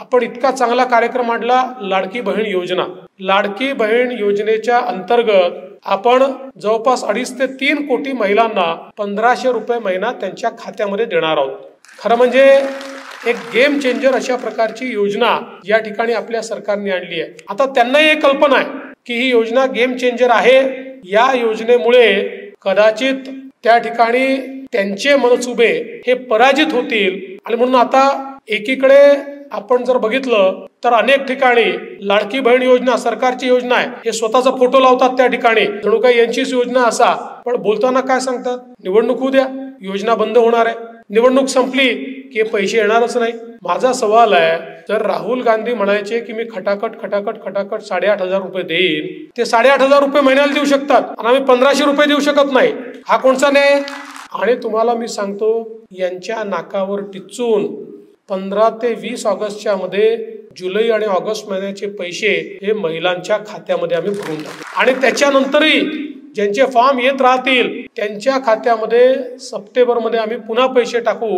आपण इतका चांगला कार्यक्रम आणला, लाडकी बहीण योजना. लाडकी बहीण योजनेच्या अंतर्गत आपण जवळपास 2.5 ते 3 कोटी महिलांना 1500 रुपये महिना त्यांच्या खात्यामध्ये देणार आहोत. खरं म्हणजे एक गेम चेंजर अशा प्रकारची योजना या ठिकाणी आपल्या सरकारने आणली आहे. आता त्यांनाही एक कल्पना आहे की ही योजना गेम चेंजर आहे. या योजनेमुळे कदाचित त्या ठिकाणी त्यांचे मनसुबे हे पराजित होतील आणि म्हणून आता एकीकडे आपण जर बघितलं तर अनेक ठिकाणी लाडकी बहीण योजना सरकारची योजना आहे, हे स्वतःचा फोटो लावतात त्या ठिकाणी, जणू काही यांचीच योजना असा. पण बोलताना काय सांगतात, निवडणूक होऊ द्या, योजना बंद होणार आहे, निवडणूक संपली की पैसे येणारच नाही. माझा सवाल आहे, जर राहुल गांधी म्हणायचे की मी खटाखट 8,500 रुपये देईन, ते 8,500 रुपये महिन्याला देऊ शकतात आणि आम्ही 1500 रुपये देऊ शकत नाही, हा कोणचा न्याय? आणि तुम्हाला मी सांगतो, यांच्या नाकावर टिचून 15 ते 20 ऑगस्टच्या मध्ये जुलै आणि ऑगस्ट महिन्याचे पैसे हे महिलांच्या खात्यामध्ये आम्ही भरून टाकू आणि त्याच्यानंतरही ज्यांचे फॉर्म येत राहतील त्यांच्या खात्यामध्ये सप्टेंबरमध्ये आम्ही पुन्हा पैसे टाकू.